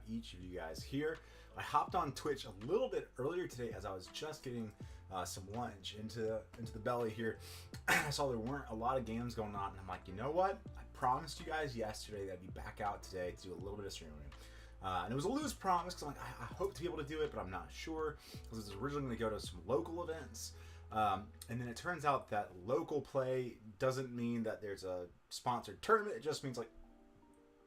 each of you guys here. I hopped on Twitch a little bit earlier today as I was just getting some lunch into the belly here. I saw there weren't a lot of games going on, and I'm like, you know what? I promised you guys yesterday that I'd be back out today to do a little bit of streaming. And it was a loose promise because I'm like, I hope to be able to do it, but I'm not sure because it was originally going to go to some local events. And then it turns out that local play doesn't mean that there's a sponsored tournament. It just means like,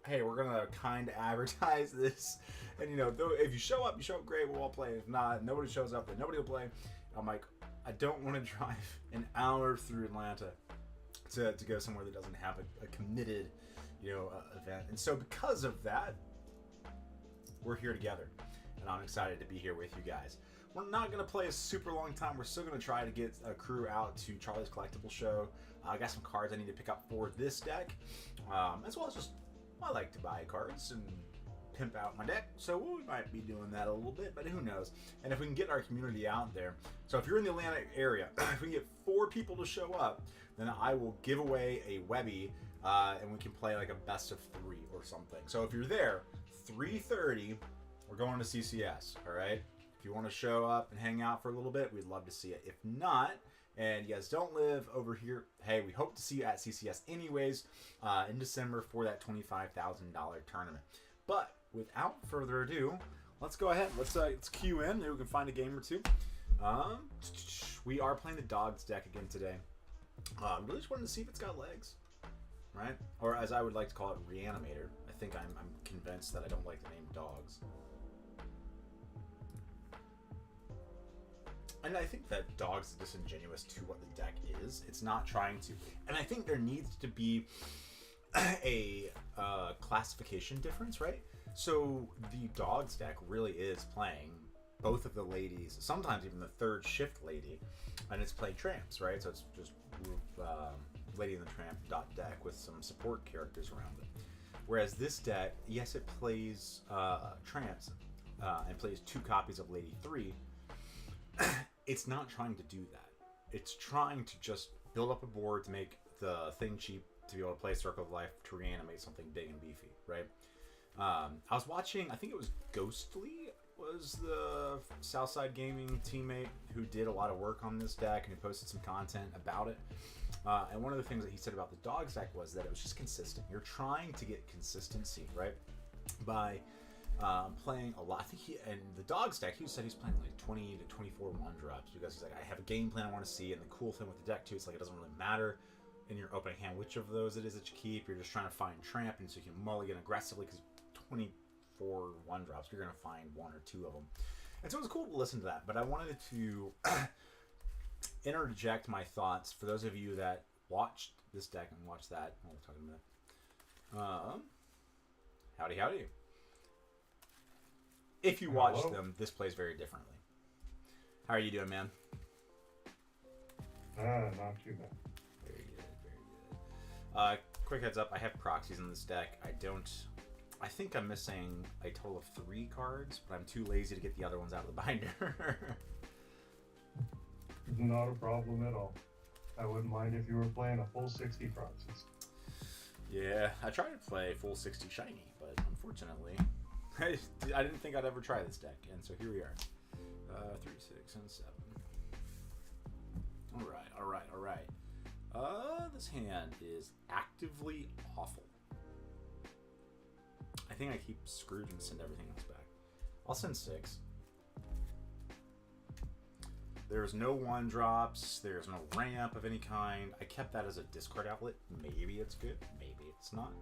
hey, we're going to kind of advertise this. And, you know, if you show up, great, we'll all play. If not, nobody shows up, then nobody will play. I'm like, I don't want to drive an hour through Atlanta to go somewhere that doesn't have a committed, you know, event. And so because of that, we're here together. And I'm excited to be here with you guys. We're not going to play a super long time. We're still going to try to get a crew out to Charlie's Collectible Show. I got some cards I need to pick up for this deck. As well as just, I like to buy cards and pimp out my deck. So we might be doing that a little bit, but who knows. And if we can get our community out there. So if you're in the Atlanta area, if we can get 4 people to show up, then I will give away a Webby and we can play like a best of 3 or something. So if you're there, 3:30, we're going to CCS, all right? If you want to show up and hang out for a little bit, we'd love to see it. If not, and you guys don't live over here, hey, we hope to see you at CCS anyways in December for that $25,000 tournament. But without further ado, let's go ahead. Let's queue in. Maybe we can find a game or two. We are playing the Dogs deck again today. Really just wanted to see if it's got legs, right? Or as I would like to call it, Reanimator. I think I'm convinced that I don't like the name Dogs. And I think that Dogs is disingenuous to what the deck is. It's not trying to. And I think there needs to be a classification difference, right? So the Dogs deck really is playing both of the ladies, sometimes even the third shift lady, and it's playing tramps, right? So it's just Lady and the Tramp deck with some support characters around it. Whereas this deck, yes, it plays tramps and plays 2 copies of Lady 3. It's not trying to do that. It's trying to just build up a board to make the thing cheap to be able to play Circle of Life to reanimate something big and beefy, right? I was watching, I think it was Ghostly was the Southside Gaming teammate who did a lot of work on this deck and who posted some content about it. And one of the things that he said about the Dogs deck was that it was just consistent. You're trying to get consistency, right? By playing a lot. I think and the Dogs deck, he said he's playing like 20 to 24 1-drops because he's like, I have a game plan I want to see. And the cool thing with the deck too, it's like it doesn't really matter in your opening hand which of those it is that you keep. You're just trying to find tramp, and so you can mulligan aggressively because 24 1-drops, you're going to find 1 or 2 of them. And so it was cool to listen to that. But I wanted to interject my thoughts for those of you that watched this deck and watched that. We'll talk in a minute. Howdy. If you watch them, this plays very differently. How are you doing, man? Not too bad. Very good. Quick heads up, I have proxies in this deck. I think I'm missing a total of 3 cards, but I'm too lazy to get the other ones out of the binder. Not a problem at all. I wouldn't mind if you were playing a full 60 proxies. Yeah, I tried to play full 60 shiny, but unfortunately, I didn't think I'd ever try this deck, and so here we are. 3, 6, and 7. Alright. This hand is actively awful. I think I keep Scrooge and send everything else back. I'll send 6. There's no 1-drops. There's no ramp of any kind. I kept that as a discard outlet. Maybe it's good. Maybe it's not.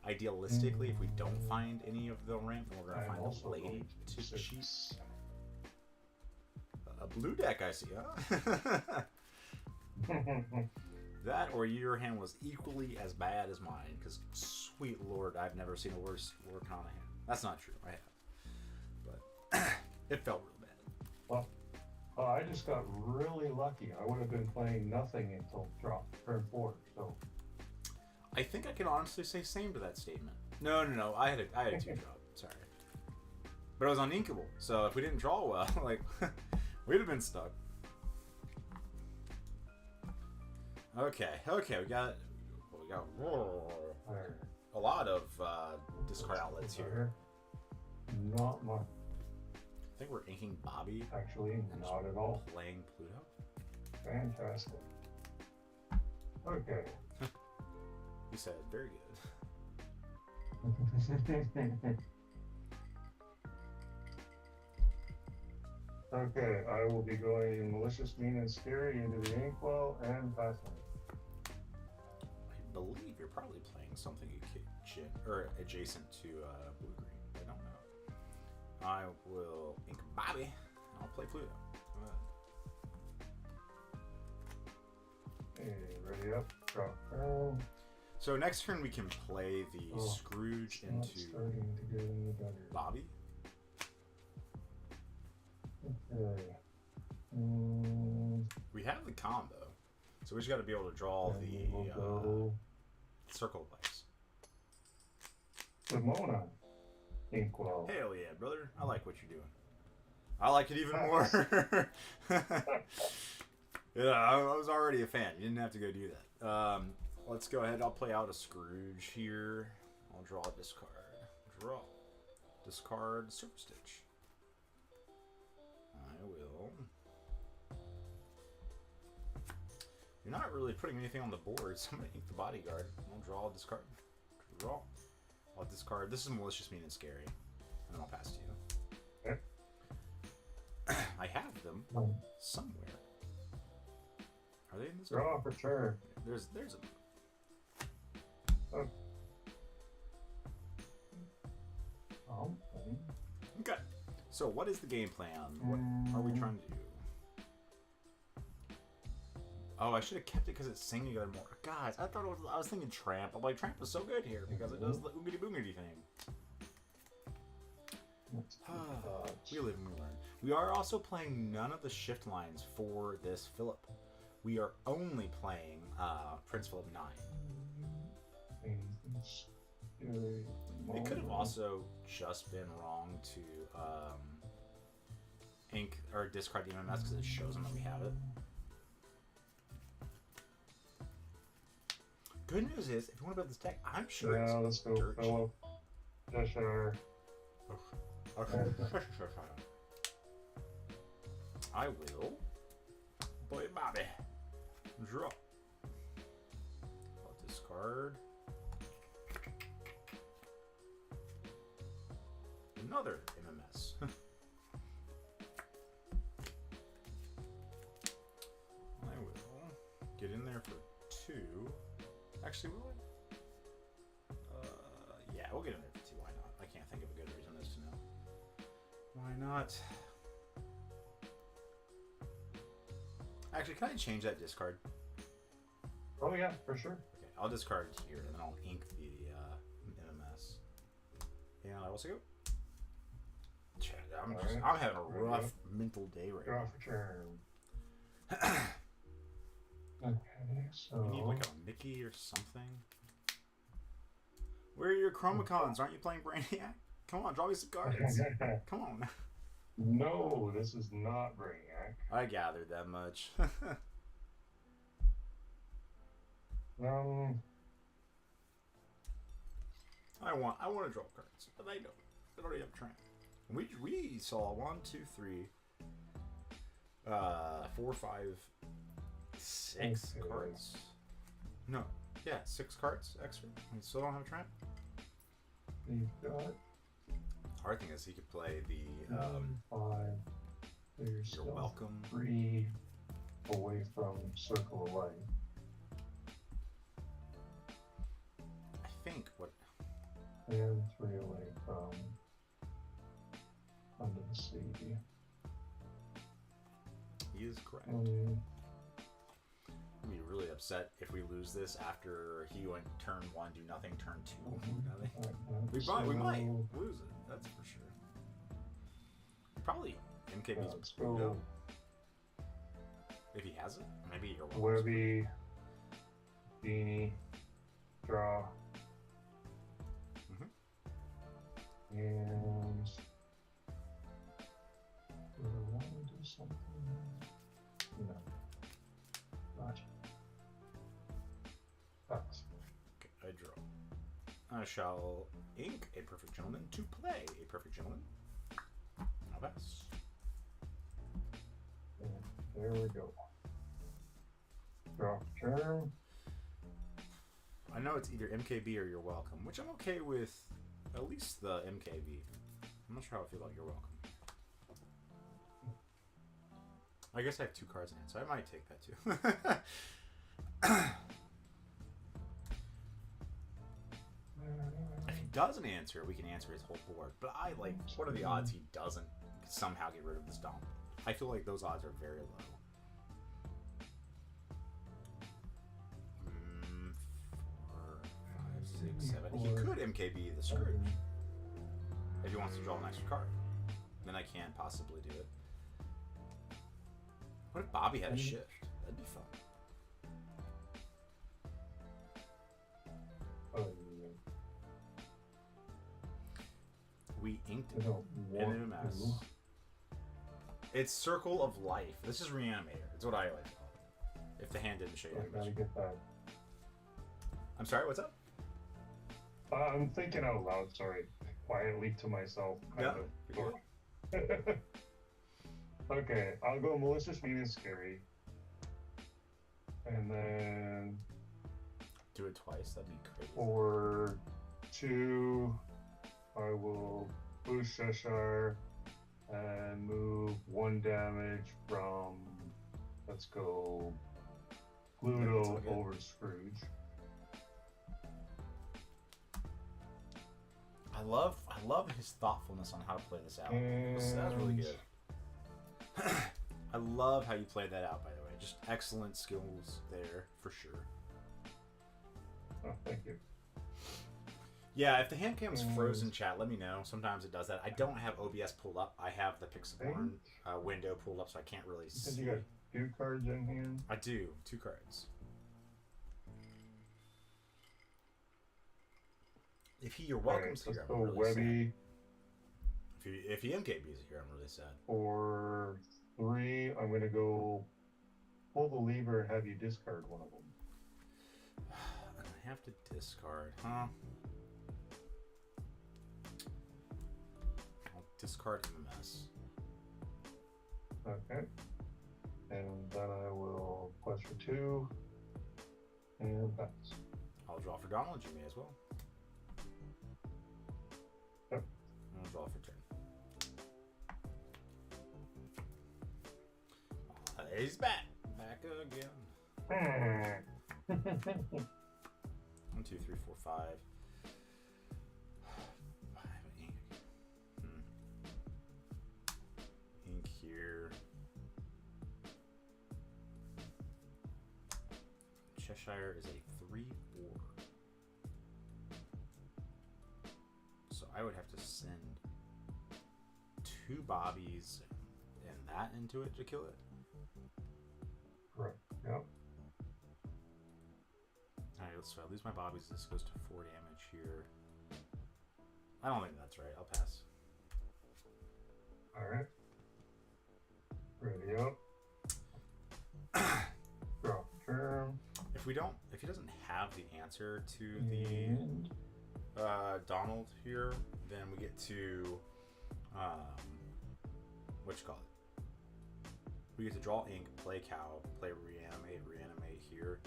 Idealistically, if we don't find any of the ramp, then we're going to find a lady to cheat. A blue deck, I see, huh? That or your hand was equally as bad as mine, because sweet lord, I've never seen a worse Lorcana hand. That's not true, I have. But it felt real bad. Well, I just got really lucky. I would have been playing nothing until turn 4, so. I think I can honestly say same to that statement. No. I had a 2-drop. Sorry. But it was on Inkable, so if we didn't draw well, like, we'd have been stuck. Okay, we got a lot of discard outlets here. Not much. I think we're inking Bobby. Actually, and not just at all. Playing Pluto. Fantastic. Okay. You said very good. Okay, I will be going malicious, mean, and scary into the inkwell and passing. I believe you're probably playing something or adjacent to blue green. I don't know. I will ink Bobby. And I'll play Pluto. Go ahead. Okay, ready up, drop down. So next turn we can play the Scrooge Not into starting to get in the gutter. Bobby. Okay. We have the combo, so we just got to be able to draw And we'll the go circle place. Simona. Inkwell. Hell yeah, brother! I like what you're doing. I like it even more. Yeah, I was already a fan. You didn't have to go do that. Let's go ahead. I'll play out a Scrooge here. I'll draw a discard. Draw. Discard Silver Stitch. I will. You're not really putting anything on the board, so I'm going to ink the Bodyguard. I'll draw a discard. Draw. I'll discard. This is Malicious, Mean, and Scary. And then I'll pass to you. Okay. I have them somewhere. Are they in this? Draw for turn. There's a. Oh. Okay. So what is the game plan? What are we trying to do? Oh, I should have kept it because it's singing together more. Guys, I was thinking Tramp. I'm like, Tramp is so good here because it does the oogity boogity thing. We live and we learn. We are also playing none of the shift lines for this Philip. We are only playing Prince Philip 9. It could have also just been wrong to ink or discard the MMS because it shows them that we have it. Good news is, if you want to build this deck, I'm sure Yeah, it's let's go, dirt fellow. Cheshire. I will play Bobby. Draw. I'll discard. Another MMS. I will get in there for 2. Actually, will I? Yeah, we'll get in there for 2. Why not? I can't think of a good reason as to no. Why not? Actually, can I change that discard? Oh yeah, for sure. Okay, I'll discard here and then I'll ink the MMS. And I also go. I'm having a rough mental day right Draw now. for turn. Okay, so You need like a Mickey or something. Where are your Chromacons? Aren't you playing Brainiac? Come on, draw me some cards. Come on. No, this is not Brainiac. I gathered that much. I want to draw cards, but I don't. I already have Tramp. We saw 1, 2, 3, 4, 5, 6 Okay. cards. No, yeah, 6 cards extra. We still don't have Tramp. You've got Hard thing is he could play the 5. There's You're still Welcome. 3 away from Circle of Light. I think what And 3 away from Under the Sea. he is correct. I'd be really upset if we lose this after he went turn 1, do nothing, turn 2, do nothing. We might lose it, that's for sure. Probably MKB's Let's Pluto. go. If he has it, maybe you're welcome. Webby, Beanie, draw. And do I want to do something? No. Gotcha. Pass. Okay, I draw. I shall ink a perfect gentleman to play a perfect gentleman. we go. Draw turn. I know it's either MKB or You're Welcome, which I'm okay with. At least the MKB. I'm not sure how I feel about You're Welcome. I guess I have 2 cards in hand, so I might take that too. If he doesn't answer, we can answer his whole board. But what are the odds he doesn't somehow get rid of this Donald? I feel like those odds are very low. 4, 5, 6, 7. He could MKB the Scrooge if he wants to draw an extra card. Then I can possibly do it. What if Bobby had a shift? That'd be fun. We inked it in a mess. It's Circle of Life. This is Reanimator. It's what I like to call it. If the hand didn't show you. I gotta get that. I'm sorry, what's up? I'm thinking out loud, sorry. Quietly to myself, kind of. Okay, I'll go Malicious Mean and Scary. And then... Do it twice, that'd be crazy. For 2, I will boost Cheshire and move 1 damage from, let's go, Pluto over Scrooge. I love his thoughtfulness on how to play this out. That was really good. I love how you played that out, by the way. Just excellent skills there, for sure. Oh, thank you. Yeah, if the hand cam's frozen, chat, let me know. Sometimes it does that. I don't have OBS pulled up. I have the Pixelborn window pulled up, so I can't really see. You got 2 cards in hand? I do. 2 cards. If You're Welcome's here, I'm really sad. If he MKB's here, I'm really sad. For 3, I'm going to go pull the lever and have you discard one of them. I have to discard, huh? I'll discard MS. Okay. And then I will quest for 2. And that's. I'll draw for Donald. You may as well. Yep. And I'll draw for turn. He's back again. 1, 2, 3, 4, 5. I have an ink. Ink here. Cheshire is a 3/4. So I would have to send 2 Bobbies and that into it to kill it. Correct. Yep. Alright, so I lose my Bobbies. This goes to 4 damage here. I don't think that's right. I'll pass. Alright. Ready up. Drop turn. If he doesn't have the answer to the Donald here, then we get to what you call it? We get to draw ink, play cow, play reanimate here,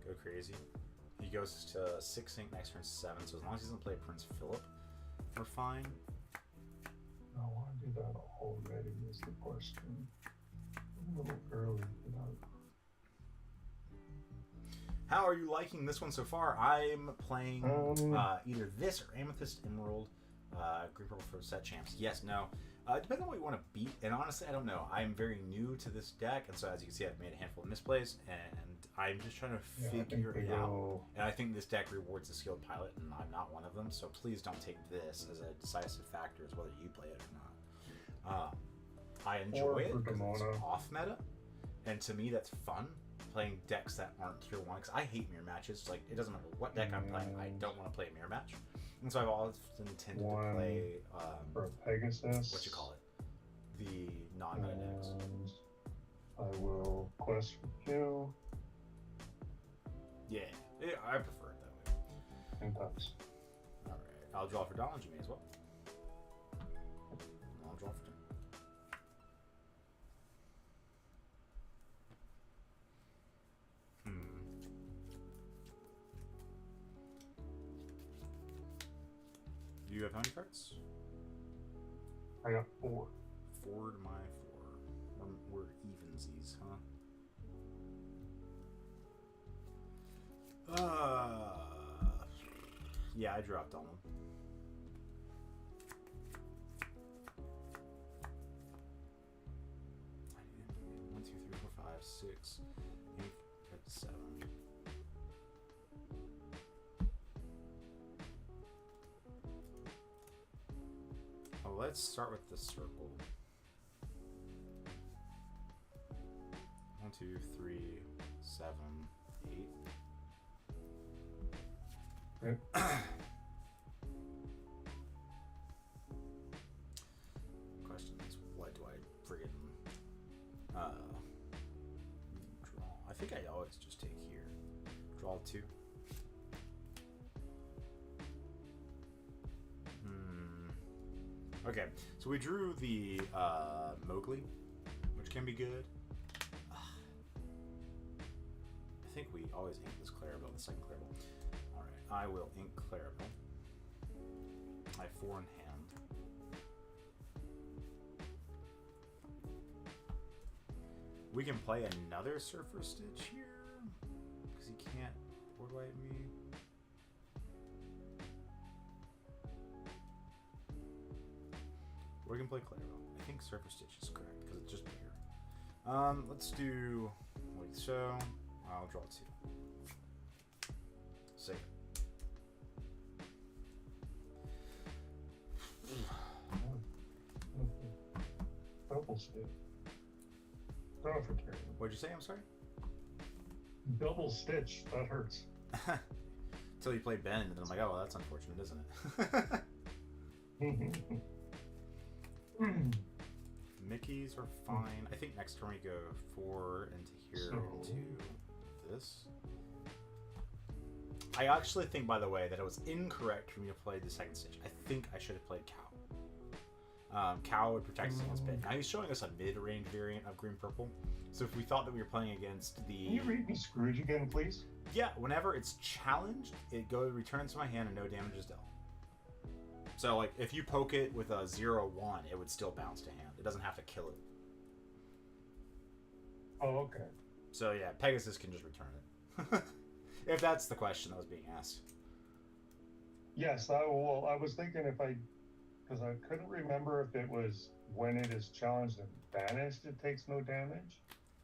go crazy. He goes to 6 ink next turn 7, so as long as he doesn't play Prince Philip, we're fine. I want to do that already is the question. A little early for that. How are you liking this one so far? I'm playing either this or Amethyst Emerald, Green Purple for set champs. Yes, no. Depending on what you want to beat, and honestly, I don't know. I'm very new to this deck, and so as you can see, I've made a handful of misplays, and I'm just trying to figure it out. And I think this deck rewards the skilled pilot, and I'm not one of them, so please don't take this as a decisive factor as whether you play it or not. I enjoy it because it's off meta, and to me that's fun. Playing decks that aren't tier 1, because I hate mirror matches. Like, it doesn't matter what deck I'm playing, I don't want to play a mirror match. And so I've always tended to play for Pegasus. What you call it? The non-meta decks. I will quest for 2. Yeah, I prefer it that way. And pass. Alright, I'll draw for Donald, you may as well. I'll draw for 2. have how many cards? I got 4. 4 to my 4. We're evensies, huh? Yeah, I dropped on them. I did 1, 2, 3, 4, 5, 6, 8, 7. Oh, let's start with the circle. 1, 2, 3, 7, 8. Okay. Question is, what do I friggin' draw? I think I always just take here. Draw 2. Okay, so we drew the Mowgli, which can be good. I think we always ink this Clarabelle, the second Clarabelle. Alright, I will ink Clarabelle. I have 4 in hand. We can play another Surfer Stitch here, because he can't board wipe me. We can play Clarabelle. I think Surfer Stitch is correct, because it's just bigger. Let's do like so. I'll draw 2. Save it. Double stitch. Oh, for carry. What'd you say? I'm sorry? Double stitch. That hurts. Until you play Ben, and then I'm like, oh, well, that's unfortunate, isn't it? Mickeys are fine. I think next turn we go 4 into here into this. I actually think, by the way, that it was incorrect for me to play the second stitch. I think I should have played Cow. Cow would protect us against Ben. Now he's showing us a mid-range variant of green-purple. So if we thought that we were playing against the... Can you read me Scrooge again, please? Yeah, whenever it's challenged, it returns to my hand and no damage is dealt. So, like, if you poke it with a 0-1, it would still bounce to hand. It doesn't have to kill it. Oh, okay. So, yeah, Pegasus can just return it. If that's the question that was being asked. Yes, I was thinking because I couldn't remember if it was when it is challenged and banished, it takes no damage,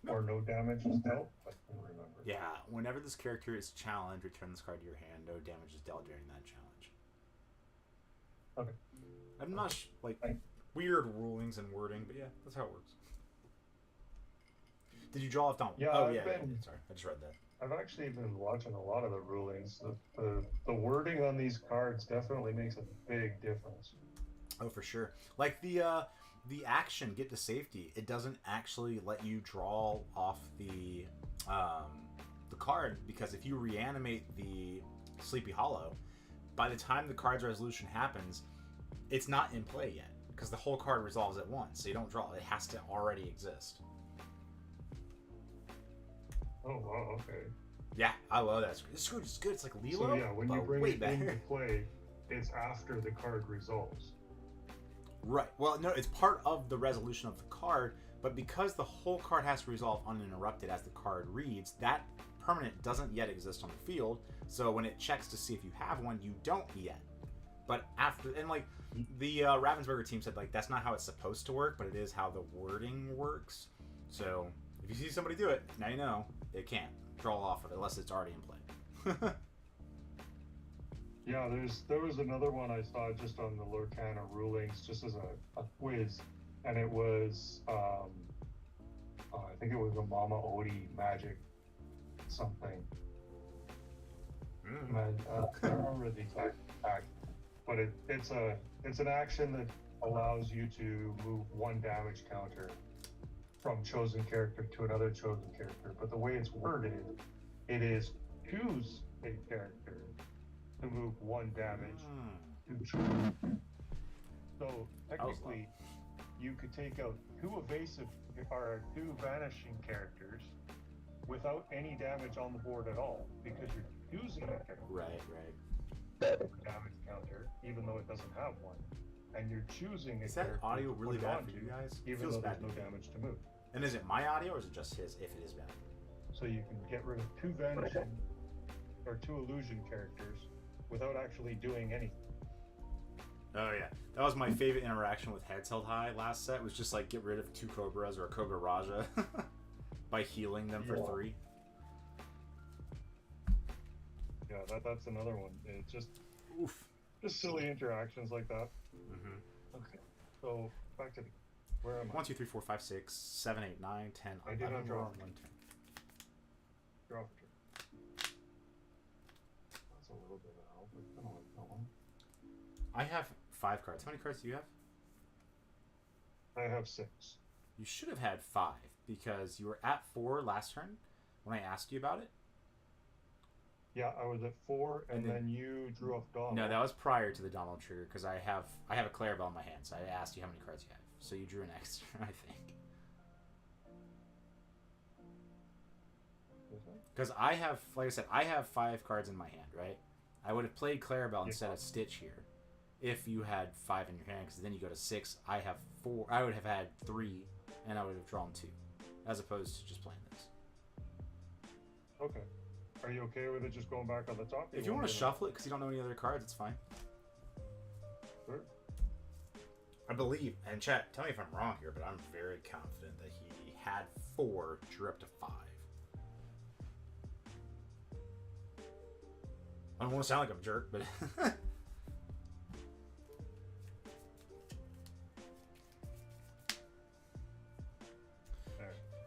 or no damage is dealt. I couldn't remember. Yeah, whenever this character is challenged, return this card to your hand. No damage is dealt during that challenge. Okay. I'm not weird rulings and wording, but yeah, that's how it works. Did you draw off Donald? Yeah, oh I've yeah, been- sorry, I just read that. I've actually been watching a lot of the rulings. The wording on these cards definitely makes a big difference. Oh, for sure. Like the action get to safety, it doesn't actually let you draw off the card, because if you reanimate the Sleepy Hollow, by the time the card's resolution happens, it's not in play yet, because the whole card resolves at once. So you don't draw; it has to already exist. Oh wow, okay. Yeah, I love that. Scrooge is good. It's like Lilo. So yeah, when you but bring way it better. into play, it's after the card resolves. Right. Well, no, it's part of the resolution of the card, but because the whole card has to resolve uninterrupted as the card reads, that permanent doesn't yet exist on the field. So when it checks to see if you have one, you don't yet. But after, and like the Ravensburger team said, like that's not how it's supposed to work, but it is how the wording works. So if you see somebody do it, now you know it can't draw off of it unless it's already in play. Yeah, there was another one I saw just on the Lorcana rulings, just as a quiz, and it was I think it was a Mama Odie magic something. I don't remember the exact act, but it's an action that allows you to move 1 damage counter from chosen character to another chosen character. But the way it's worded, it is choose a character to move 1 damage to choose. So technically, you could take out 2 evasive or 2 vanishing characters without any damage on the board at all, because you're choosing a character. Right. damage counter, even though it doesn't have one. And you're choosing a Is that character audio to really put it bad onto, for you guys? It even feels though bad there's no to me. damage to move. And is it my audio or is it just his? If it is bad. So you can get rid of 2 vanishing or 2 illusion characters without actually doing anything. Oh yeah, that was my favorite interaction with Heads Held High last set. Was just like get rid of 2 Cobras or a Cobra Raja by healing them for 3. Yeah, that's another one. It's just Oof. silly interactions like that. Mm-hmm. Okay, so back to the where am I? 1, 2, 3, 4, 5, 6, 7, 8, 9, 10, I did 11. not draw. We're on 1 turn. Draw for turn. That's a little bit out, but I don't like that one. I have 5 cards. How many cards do you have? I have 6. You should have had 5 because you were at 4 last turn when I asked you about it. Yeah, I was at 4, and And then you drew off Donald. No, that was prior to the Donald trigger because I have a Clarabelle in my hand, so I asked you how many cards you have. So you drew an extra, I think. Because I have, like I said, I have 5 cards in my hand, right? I would have played Clarabelle instead of Stitch here if you had 5 in your hand, because then you go to 6. I have 4. I would have had 3, and I would have drawn 2, as opposed to just playing this. Okay. Are you okay with it just going back on the top? If you want to shuffle it because you don't know any other cards, it's fine. Sure. I believe, and chat, tell me if I'm wrong here, but I'm very confident that he had 4, drew up to 5. I don't want to sound like I'm a jerk, but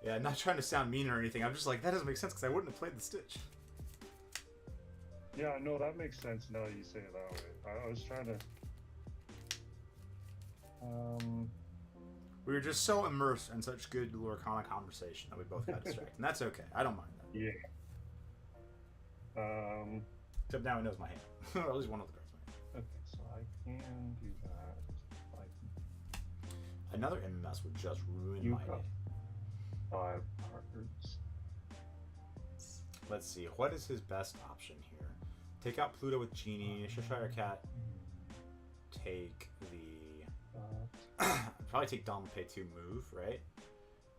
yeah, I'm not trying to sound mean or anything. I'm just like, that doesn't make sense because I wouldn't have played the Stitch. Yeah, no, that makes sense now that you say it that way. I was trying to... We were just so immersed in such good Lorcana conversation that we both got distracted. And that's okay. I don't mind that. Yeah. Except now he knows my hand. Or at least one of the cards in my hand. Okay, so I can do that. Another MMS would just ruin You my got day. 5 cards. Let's see. What is his best option here? Take out Pluto with Genie, Cheshire Cat. Take the... probably take Donald Pay 2 move, right?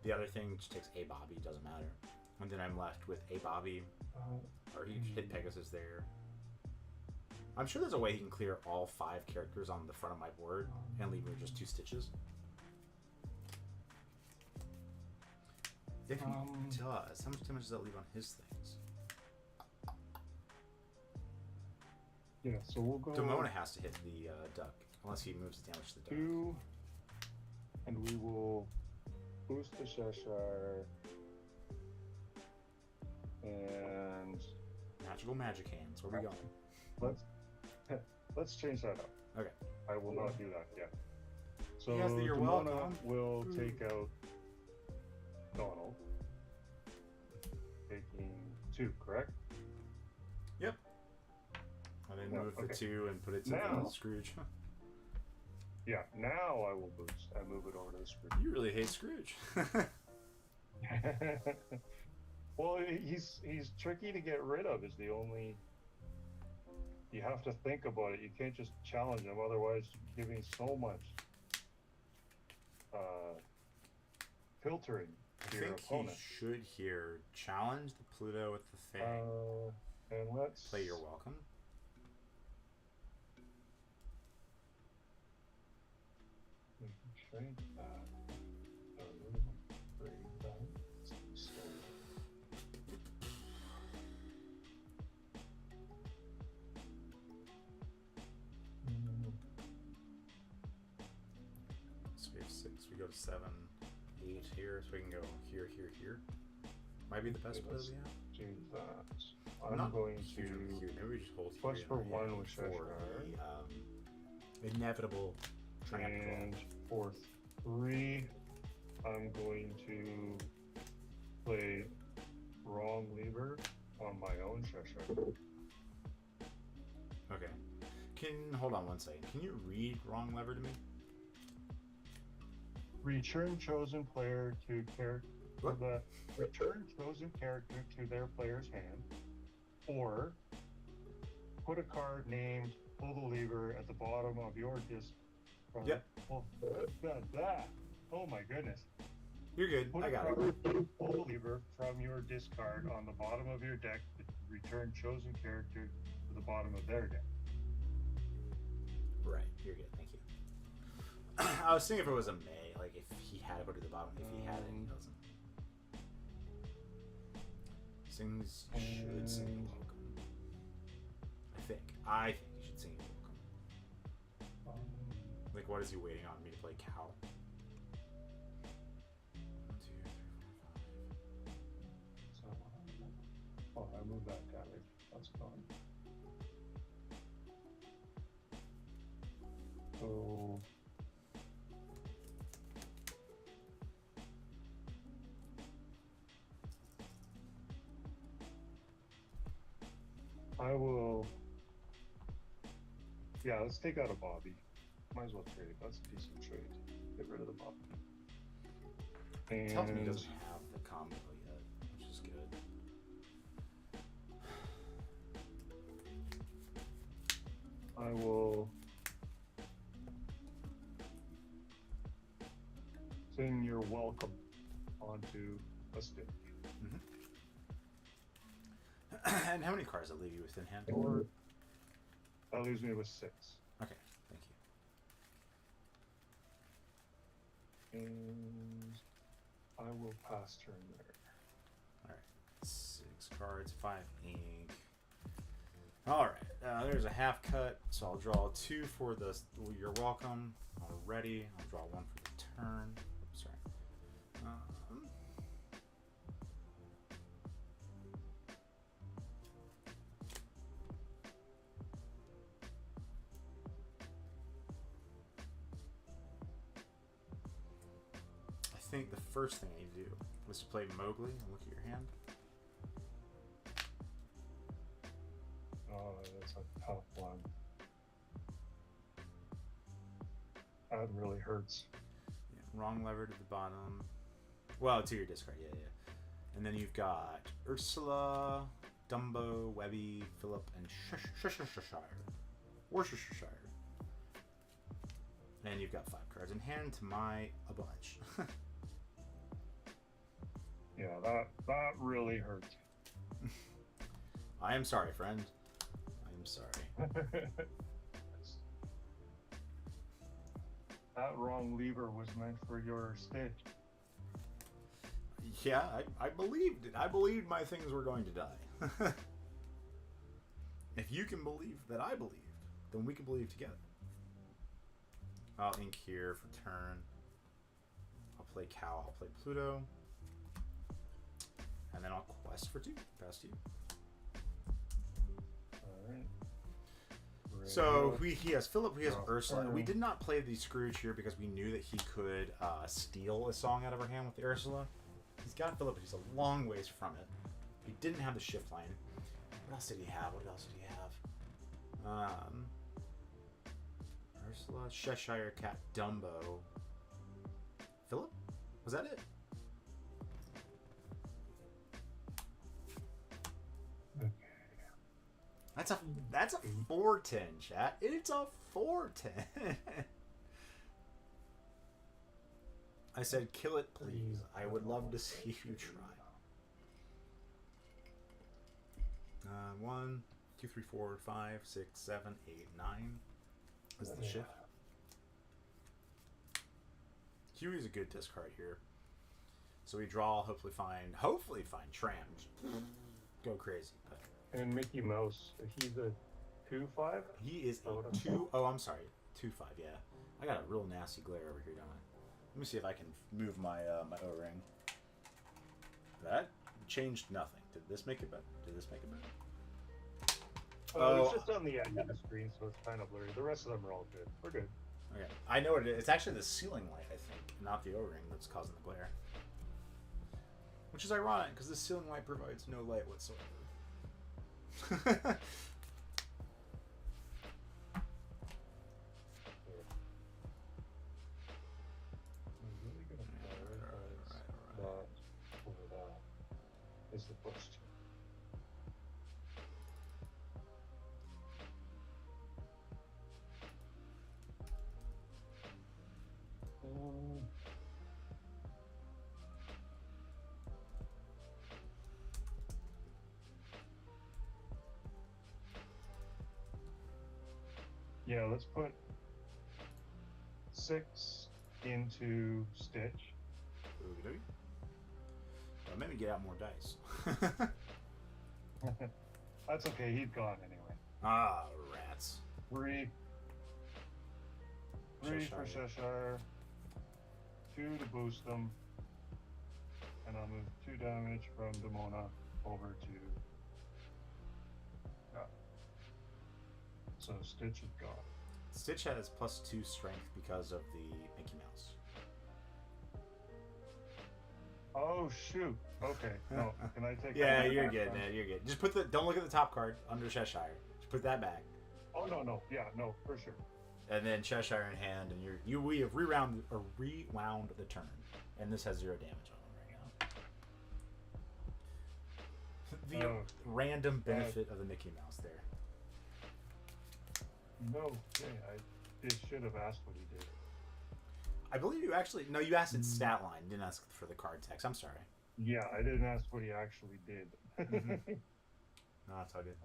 The other thing just takes a Bobby, doesn't matter. And then I'm left with a Bobby, or he hit Pegasus there. I'm sure there's a way he can clear all 5 characters on the front of my board and leave me with just 2 Stitches. If he does, how much damage does that leave on his things? Yeah, so we'll go... Demona has to hit the duck, unless he moves the damage to the duck. 2, and we will boost the Cheshire, and Magical Magic Hands, where we going? let's change that up. Okay. I will not do that yet. So Yes, you're Demona welcome. will take out Donald, taking 2, correct? Yep. And then Yeah, move the okay. 2 and put it to Now- the Scrooge. Yeah, now I will boost and move it over to the screen. You really hate Scrooge. Well, he's tricky to get rid of. Is the only. You have to think about it. You can't just challenge him. Otherwise, you're giving so much filtering I to your think opponent. he should here challenge the Pluto with the Fang. And let's Play You're Welcome. We can trade that. Trade that. So, So we have 6. We go to 7, 8 here, so we can go here, here, here. Might be the best play we have. do that. I'm not going huge on to here. Maybe we just hold plus here for and 1 with for Cheshire. the inevitable triumph. And for 3, I'm going to play Wrong Lever on my own Cheshire. Okay. Hold on one second. Can you read Wrong Lever to me? Return chosen player to What? return chosen character to their player's hand, or put a card named Pull the Lever at the bottom of your disc. Yep. Oh my goodness. You're good. Put I a got it. card, pull the lever from your discard on the bottom of your deck to return chosen character to the bottom of their deck. Right. You're good. Thank you. I was thinking if it was a May, like if he had to go to the bottom. If he had it, he doesn't. Sings should sing welcome. I think he should sing welcome. Like, what is he waiting on me to play cow? 1, 2, 3, 4, 5. So, I moved that damage. That's gone. So. I will. Yeah, let's take out a Bobby. Might as well trade. That's a decent trade. Get rid of the Bobby. And Tells me he doesn't have the combo yet, which is good. I will sing your welcome onto a stick. And how many cards that leave you within hand? Or that leaves me with 6. Okay, thank you. And I will pass turn there. Alright, 6 cards, 5 ink. Alright, there's a half cut, so I'll draw 2 for the you're welcome. Already, I'll draw 1 for the turn. Oops, sorry. I think the first thing I need to do was to play Mowgli and look at your hand. Oh, that's a tough one. That really hurts. Yeah, wrong lever to the bottom. Well, to your discard, yeah. And then you've got Ursula, Dumbo, Webby, Philip, and Worcestershire. And you've got 5 cards in hand to my a bunch. Yeah, that really hurts. I am sorry, friend. I am sorry. That wrong lever was meant for your stick. Yeah, I believed it. I believed my things were going to die. If you can believe that I believed, then we can believe together. I'll ink here for turn. I'll play cow. I'll play Pluto. And then I'll quest for 2. Pass to you. Alright. So he has Philip, he has Ursula. We turn. did not play the Scrooge here because we knew that he could steal a song out of our hand with Ursula. He's got Philip, but he's a long ways from it. He didn't have the shift line. What else did he have? Ursula, Cheshire Cat, Dumbo. Philip? Was that it? Okay. That's a 410, chat. It's a 410. I said, kill it, please. I would love to see you try. 1, 2, 3, 4, 5, 6, 7, 8, 9 is the shift. Huey's a good discard here. So we draw, hopefully find Trams. Go crazy. But And Mickey Mouse, he's a 2/5? he is a 2. Oh, I'm sorry. 2/5, yeah. I got a real nasty glare over here, don't I? Let me see if I can move my my O-ring. That changed nothing. Did this make it better? It's just on the edge of the screen, so it's kind of blurry. The rest of them are all good. We're good. Okay. I know what it is. It's actually the ceiling light, I think, not the O-ring that's causing the glare. Which is ironic, because the ceiling light provides no light whatsoever. I'm really gonna prioritize that over that is the question. Yeah, let's put 6 into Stitch. Okey-dokey. Well, maybe get out more dice. That's okay, he's gone anyway. Ah, rats. 3 for Cheshire. Cheshire. 2 to boost them. And I'll move 2 damage from Demona over to. So Stitch is gone. Stitch has +2 strength because of the Mickey Mouse. Oh shoot. Okay. No. Can I take? Yeah, that you're back good, then? man. You're good. Just put the. Don't look at the top card under Cheshire. Just put that back, Oh no. Yeah. No. For sure. and then Cheshire in hand, and we have rewound the turn, and this has 0 damage on him right now. The Oh. random benefit of the Mickey Mouse there. No. Yeah. I just should have asked what he did. I believe you actually no. You asked its stat line. You didn't ask for the card text. I'm sorry. Yeah, I didn't ask what he actually did. Mhm. No, it's all good.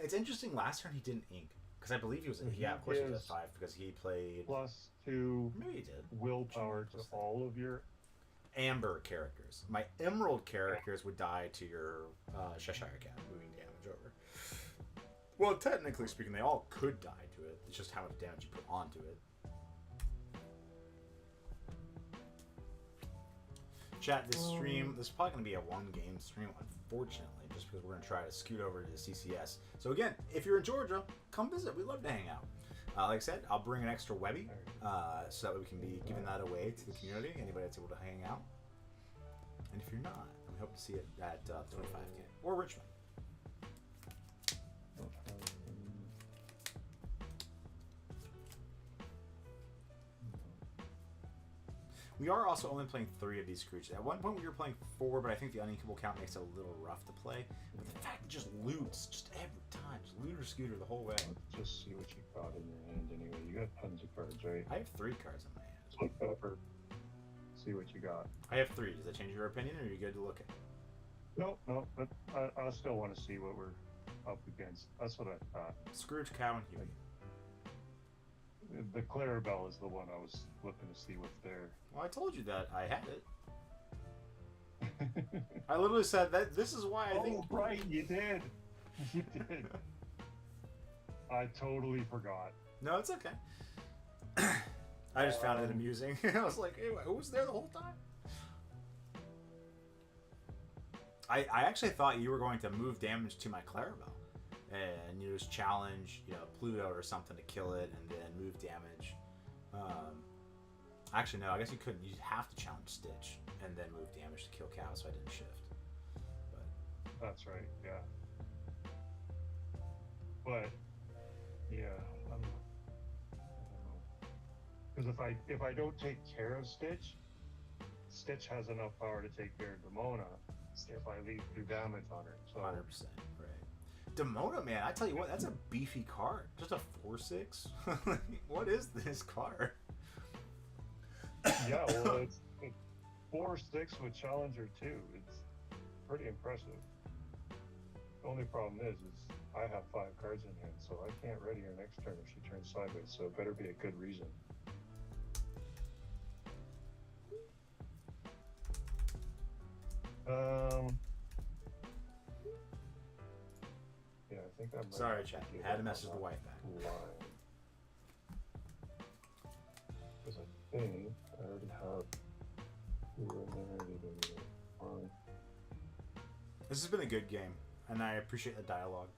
It's interesting. Last turn he didn't ink because I believe he was. Yeah, of course he was Is- 5 because he played. +2 Maybe he did. willpower to all of your. Amber characters. My Emerald characters would die to your Cheshire Cat, moving damage over. Well, technically speaking, they all could die to it. It's just how much damage you put onto it. Chat, this is probably going to be a 1-game stream, unfortunately, just because we're going to try to scoot over to the CCS. So again, if you're in Georgia, come visit. We'd love to hang out. Like I said, I'll bring an extra Webby so that we can be giving that away to the community, anybody that's able to hang out. And if you're not, we hope to see it at 25K or Richmond. We are also only playing 3 of these creatures. At one point we were playing 4, but I think the uninkable count makes it a little rough to play. But the fact that just loots, just every time, just looter scooter the whole way. Let's just see what you got in your hand anyway. You got tons of cards, right? I have 3 cards in my hand. Just look over. See what you got. I have 3. Does that change your opinion, or are you good to look at? No, but I still want to see what we're up against. That's what I thought. Scrooge, Cow, and Huey. The Clarabelle is the one I was looking to see what's there. Well, I told you that I had it. I literally said that this is why I think. Oh, right, you did. You did. I totally forgot. No, it's okay. I just found it amusing. I was like, hey, who was there the whole time? I actually thought you were going to move damage to my Clarabelle. And you just challenge, Pluto or something to kill it, and then move damage. Actually, no. I guess you couldn't. You have to challenge Stitch and then move damage to kill Cow, so I didn't shift. But That's right. Yeah. But yeah, I don't know. Because if I don't take care of Stitch, Stitch has enough power to take care of Demona. If I leave 2 damage on her, so 100%, right. Demona, man, I tell you what, that's a beefy card. Just a 4/6. What is this card? yeah, well, it's 4/6 with Challenger too. It's pretty impressive. The only problem is I have 5 cards in hand, so I can't ready her next turn if she turns sideways. So it better be a good reason. Yeah, I think I might. Sorry, chat. Had to message the wife back. Because I think I already have. This has been a good game, and I appreciate the dialogue.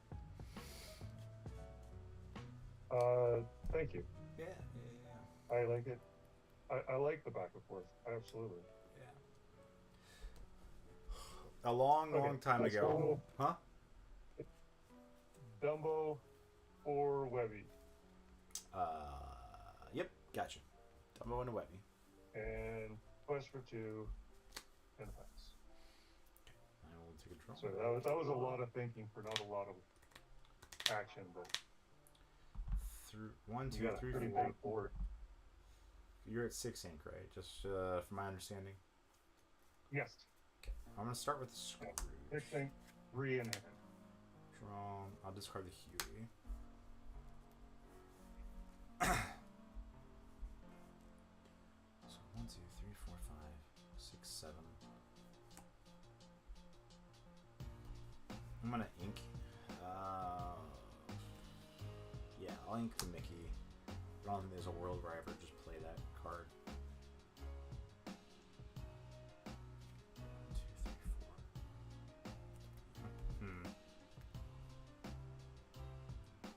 Thank you. Yeah. I like it. I like the back and forth. Absolutely. A long time let's ago. go. Huh? Dumbo or Webby. Yep, gotcha. Dumbo and a Webby. And quest for 2 and pass. I will take control. So that was a lot of thinking for not a lot of action, but Through 1, 2, you got a 3, pretty 4. big board. You're at 6 ink, right? Just from my understanding. Yes. Okay. I'm gonna start with the Scrooge. 6 ink, 3 in hand. Strong. I'll discard the Huey. So 1, 2, 3, 4, 5, 6, 7. I'm gonna ink. Yeah, I'll ink the Mickey. I don't think there's a world where I ever just play that card. 2, 3, 4.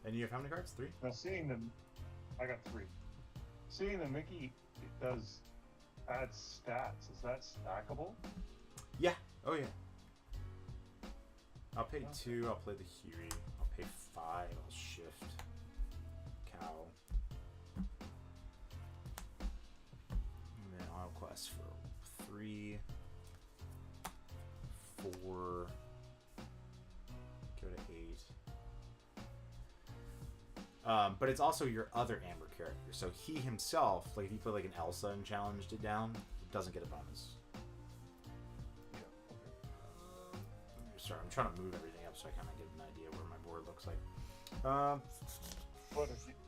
And you have how many cards? 3? Now seeing them, I got 3. Seeing the Mickey, it does add stats. Is that stackable? Yeah. Oh yeah. I'll pay 2. I'll play the Huey. I'll pay 5. I'll shift. Cow. And then I'll quest for 3, 4. Go to 8. But it's also your other Amber character. So he himself, like if you play like an Elsa and challenged it down, it doesn't get a bonus. Yeah. Okay. Sorry, I'm trying to move everything up so I kind of get an idea what my board looks like.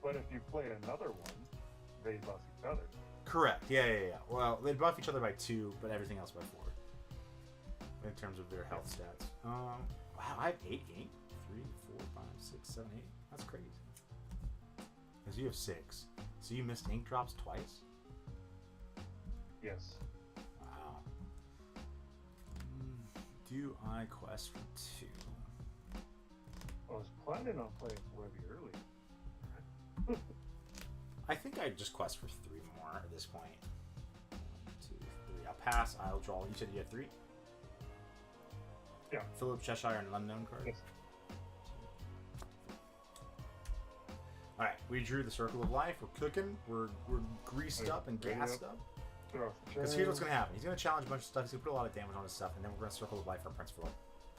But if you play another one, they buff each other. Correct. Yeah. Well, they buff each other by 2, but everything else by 4. In terms of their health stats. Wow, I have 8 ink. 3, 4, 5, 6, 7, 8. That's crazy. Because you have 6. So you missed ink drops twice? Yes. Wow. Do I quest for 2? I was planning on playing Webby early. I think I'd just quest for 3 more at this point. 1, 2, 3. I'll pass. I'll draw. You said you had 3? Yeah. Philip Cheshire and an unknown card? Yes. Alright, we drew the Circle of Life. We're cooking. We're greased up and gassed up. Because here's what's going to happen. He's going to challenge a bunch of stuff. He's going to put a lot of damage on his stuff, and then we're going to Circle of Life our Prince Philip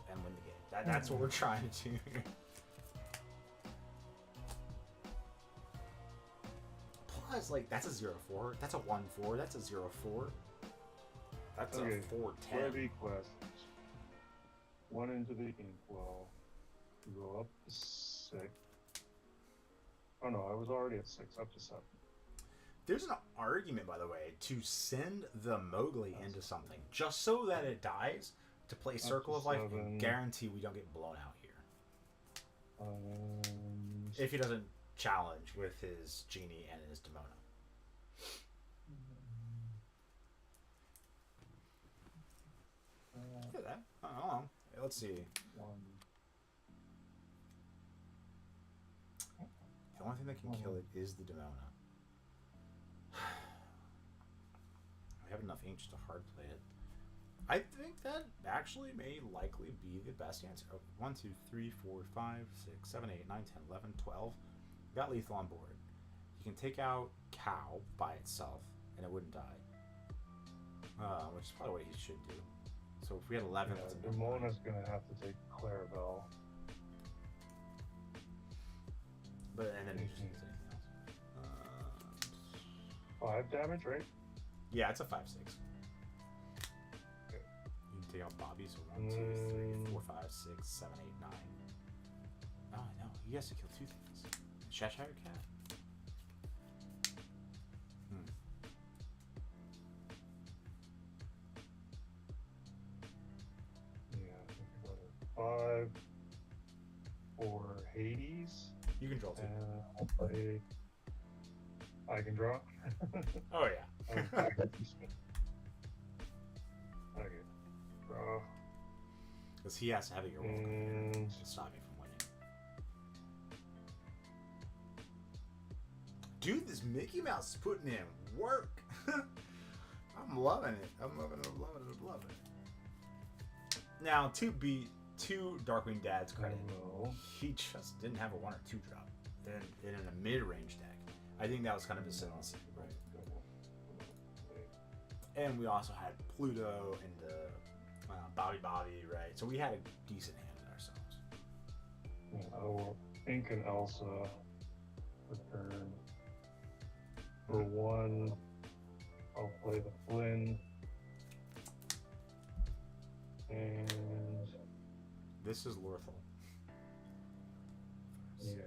and win the game. That's what we're trying to do. Plus, like, that's a 0-4. That's a 1-4. That's a 0-4. That's a 4-10. Webby quest. 1 into the inkwell. You go up to 6. Oh no, I was already at 6, up to 7. There's an argument, by the way, to send the Mowgli into something just so that it dies to play Circle of Life and guarantee we don't get blown out here. If he doesn't challenge with his Genie and his Demona. Look at that. Oh, let's see. 1. The only thing that can kill it is the Demona. I have enough ink just to hard play it. I think that actually may likely be the best answer. Oh, 1, 2, 3, 4, 5, 6, 7, 8, 9, 10, 11, 12. We got lethal on board. You can take out Cow by itself, and it wouldn't die. Which is probably what he should do. So if we had 11, that's a Demona's going to have to take Clarabelle. But, and then he just needs anything else. 5 damage, right? Yeah, it's a 5-6. Okay. You can take out Bobby, so 1, 2, 3, 4, 5, 6, 7, 8, 9. Oh, I know. He has to kill 2 things. Cheshire Cat. Yeah, I think about it. 5 for Hades. You can draw 2. I'll play. I can draw. Oh, yeah. Okay. Draw. Because he has to have it your will And to stop me from winning. Dude, this Mickey Mouse is putting in work. I'm loving it. I'm loving it. I'm loving it. I'm loving it. Now, to Darkwing Dad's credit, he just didn't have a 1 or 2 drop. Then in a mid-range deck. I think that was kind of his sense, right? And we also had Pluto and Bobby, right? So we had a decent hand in ourselves. I will Ink and Elsa return. For 1, I'll play the Flynn. And This is Lorthal. Yeah.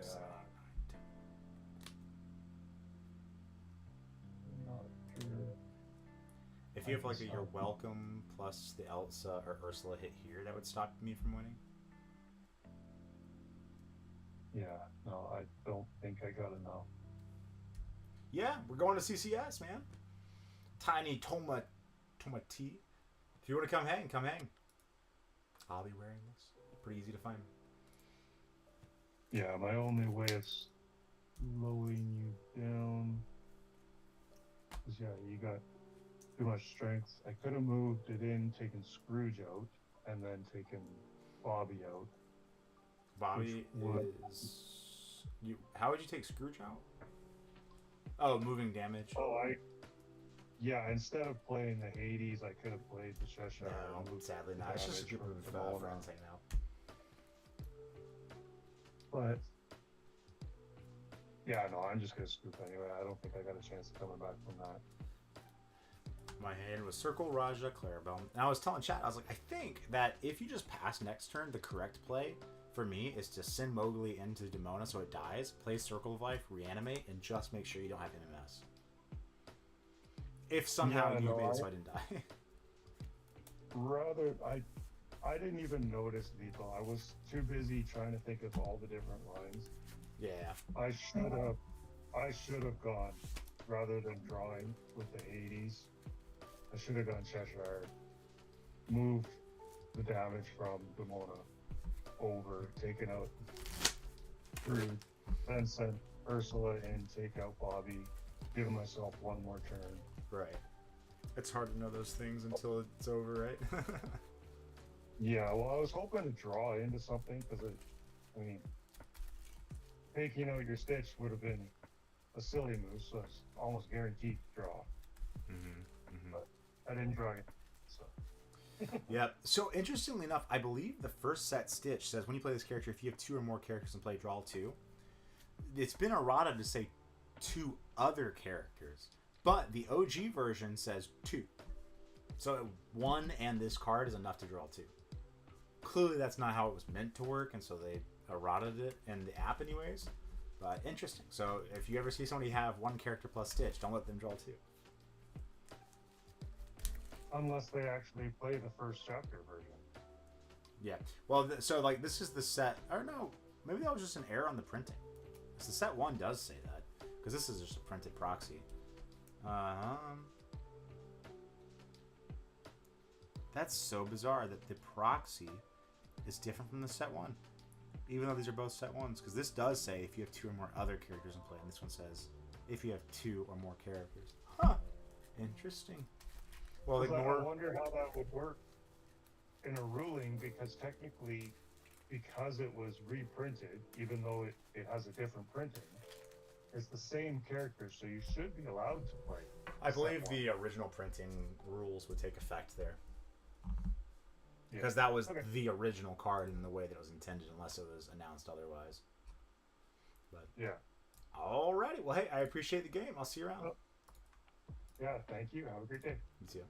if you have like a you're welcome plus the Elsa or Ursula hit here, that would stop me from winning. Yeah, no, I don't think I got enough. Yeah, we're going to CCS, man. Tiny Toma T. If you want to come hang, come hang. I'll be wearing this. Pretty easy to find. Yeah, my only way of slowing you down is, yeah, you got too much strength. I could have moved it in, taken Scrooge out, and then taken Bobby out. Bobby is... You. How would you take Scrooge out? Oh, moving damage. Yeah, instead of playing the Hades, I could have played the Cheshire. No, sadly not. It's just a group of friends hanging out. But yeah, no, I'm just gonna scoop anyway. I don't think I got a chance of coming back from that. My hand was Circle, Raja, Clarabelle. And I was telling chat, I was like, I think that if you just pass next turn, the correct play for me is to send Mowgli into Demona so it dies, play Circle of Life, reanimate, and just make sure you don't have MMS. If somehow you made it so I didn't die. Rather, I didn't even notice lethal. I was too busy trying to think of all the different lines. Yeah. I should have gone, rather than drawing with the Hades, I should have gone Cheshire, moved the damage from Demona over, taken out through, then sent Ursula in, take out Bobby, give myself one more turn. Right. It's hard to know those things until it's over, right? Yeah, well, I was hoping to draw into something, because, I mean, taking out your Stitch would have been a silly move, so it's almost guaranteed to draw. But I didn't draw it, so. Yep. So, interestingly enough, I believe the first set Stitch says when you play this character, if you have 2 or more characters in play, draw 2. It's been errata to say 2 other characters, but the OG version says 2. So 1 and this card is enough to draw 2. Clearly, that's not how it was meant to work, and so they errated it in the app anyways. But interesting. So if you ever see somebody have 1 character plus Stitch, don't let them draw 2. Unless they actually play the first chapter version. Yeah. Well, so like this is the set. Or no, maybe that was just an error on the printing. So set 1 does say that, because this is just a printed proxy. That's so bizarre that the proxy is different from the set 1, even though these are both set 1s, because this does say if you have 2 or more other characters in play, and this one says if you have 2 or more characters. Huh. Interesting. Well, ignore. I wonder how that would work in a ruling, because technically, because it was reprinted, even though it has a different printing, it's the same character, so you should be allowed to play. I believe the original printing rules would take effect there. Because that was the original card in the way that it was intended, unless it was announced otherwise. But yeah. Alrighty. Well, hey, I appreciate the game. I'll see you around. Yeah, thank you. Have a great day. You too.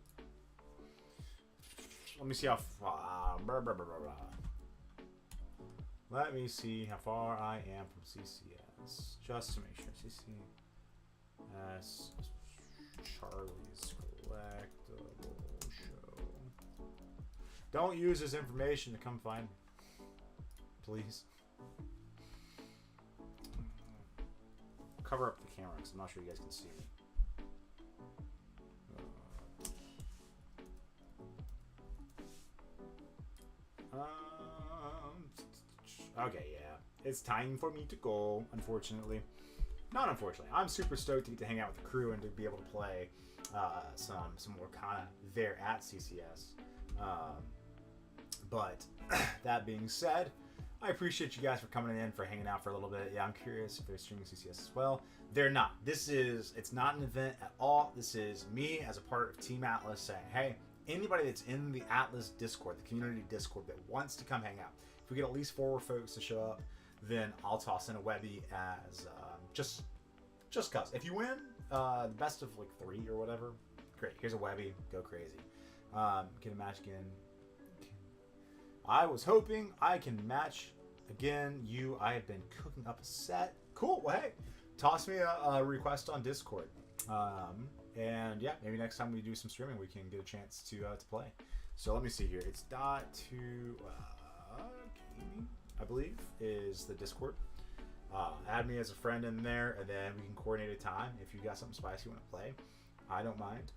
Let me see how far. Let me see how far I am from CCS, just to make sure. CCS Charlie's collectible show. Don't use this information to come find me, please. Cover up the camera because I'm not sure you guys can see me. Okay, yeah. It's time for me to go, unfortunately. Not unfortunately. I'm super stoked to get to hang out with the crew and to be able to play some more Arcana there at CCS. But that being said, I appreciate you guys for coming in, for hanging out for a little bit. Yeah, I'm curious if they're streaming CCS as well. They're not. It's not an event at all. This is me as a part of Team Atlas saying, hey, anybody that's in the Atlas Discord, the community Discord, that wants to come hang out, if we get at least 4 folks to show up, then I'll toss in a Webby as just cause. If you win the best of like 3 or whatever, great. Here's a Webby. Go crazy. Get a match again. I was hoping I can match again you. I have been cooking up a set. Cool. Well, hey, toss me a request on Discord. And yeah, maybe next time we do some streaming, we can get a chance to play. So let me see here. It's .2 gaming, I believe, is the Discord. Add me as a friend in there, and then we can coordinate a time if you got something spicy you want to play. I don't mind.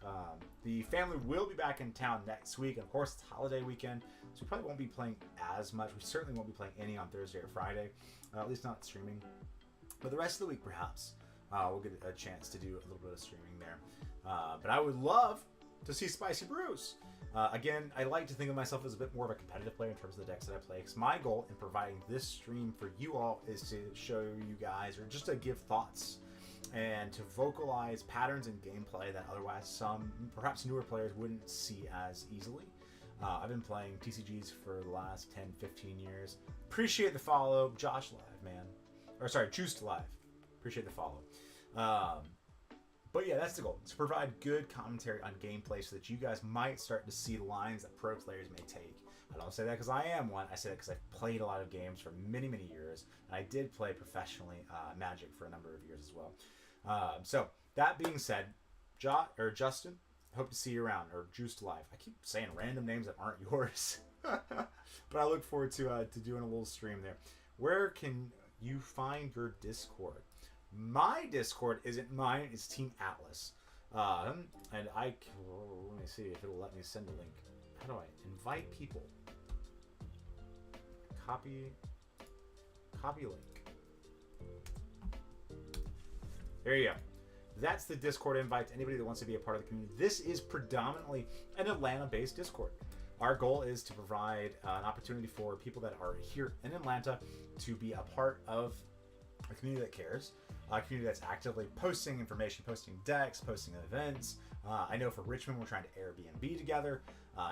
The family will be back in town next week. And of course, it's holiday weekend, so we probably won't be playing as much. We certainly won't be playing any on Thursday or Friday, at least not streaming. But the rest of the week, perhaps, we'll get a chance to do a little bit of streaming there. But I would love to see Spicy Brews. Again, I like to think of myself as a bit more of a competitive player in terms of the decks that I play, because my goal in providing this stream for you all is to show you guys, or just to give thoughts and to vocalize patterns in gameplay that otherwise some perhaps newer players wouldn't see as easily. I've been playing TCGs for the last 10, 15 years. Appreciate the follow, Josh Live, man. Or sorry, Juiced Live. Appreciate the follow. But yeah, that's the goal, to provide good commentary on gameplay so that you guys might start to see the lines that pro players may take. I don't say that because I am one. I say that because I've played a lot of games for many, many years. And I did play professionally Magic for a number of years as well. So that being said, Justin, hope to see you around, or Juiced Live. I keep saying random names that aren't yours. But I look forward to doing a little stream there. Where can you find your Discord? My Discord isn't mine, it's Team Atlas. And let me see if it'll let me send a link. How do I invite people? Copy link. There you go. That's the Discord invite to anybody that wants to be a part of the community. This is predominantly an Atlanta-based Discord. Our goal is to provide an opportunity for people that are here in Atlanta to be a part of a community that cares, a community that's actively posting information, posting decks, posting events. I know for Richmond, we're trying to Airbnb together,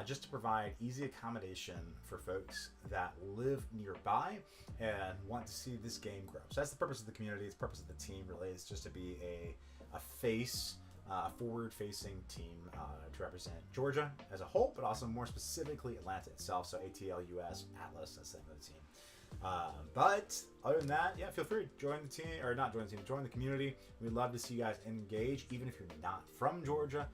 just to provide easy accommodation for folks that live nearby and want to see this game grow. So that's the purpose of the community. It's the purpose of the team, really, is just to be a forward-facing team to represent Georgia as a whole, but also more specifically Atlanta itself. So ATLUS, Atlas, that's the name of the team. But other than that, yeah, feel free to join the team, or not join the team, join the community. We'd love to see you guys engage, even if you're not from Georgia.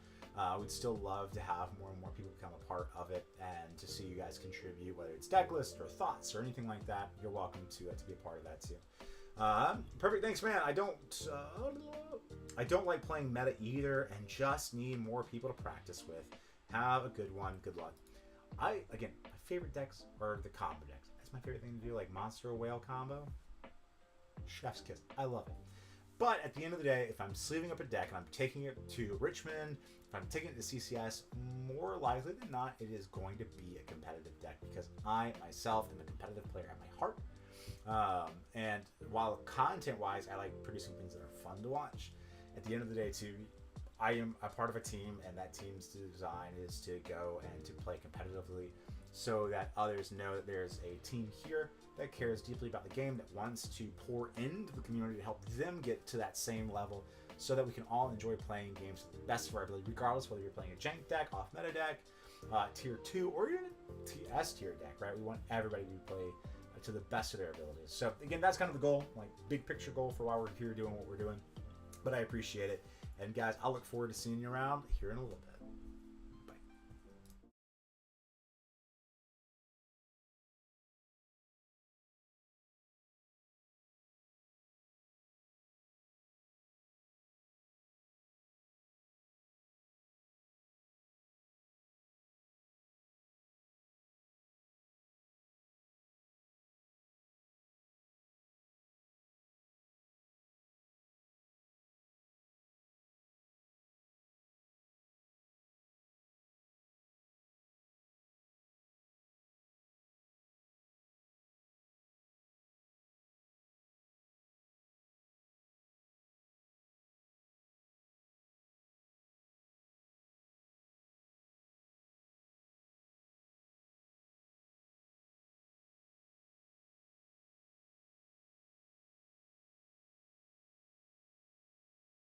We'd still love to have more and more people become a part of it, and to see you guys contribute, whether it's deck list or thoughts or anything like that. You're welcome to be a part of that too. Perfect. Thanks, man. I don't like playing meta either, and just need more people to practice with. Have a good one. Good luck. My favorite decks are the combo decks. My favorite thing to do, like monster whale combo. Chef's kiss. I love it. But at the end of the day, if I'm sleeving up a deck and I'm taking it to Richmond, if I'm taking it to CCS, more likely than not, it is going to be a competitive deck, because I myself am a competitive player at my heart. And while content-wise, I like producing things that are fun to watch, at the end of the day, too, I am a part of a team, and that team's design is to go and to play competitively, so that others know that there's a team here that cares deeply about the game, that wants to pour into the community to help them get to that same level, so that we can all enjoy playing games to the best of our ability, regardless whether you're playing a jank deck, off meta deck, tier 2, or even a TS tier deck, right? We want everybody to play to the best of their abilities. So again, that's kind of the goal, like big picture goal for why we're here doing what we're doing. But I appreciate it. And guys, I look forward to seeing you around here in a little bit.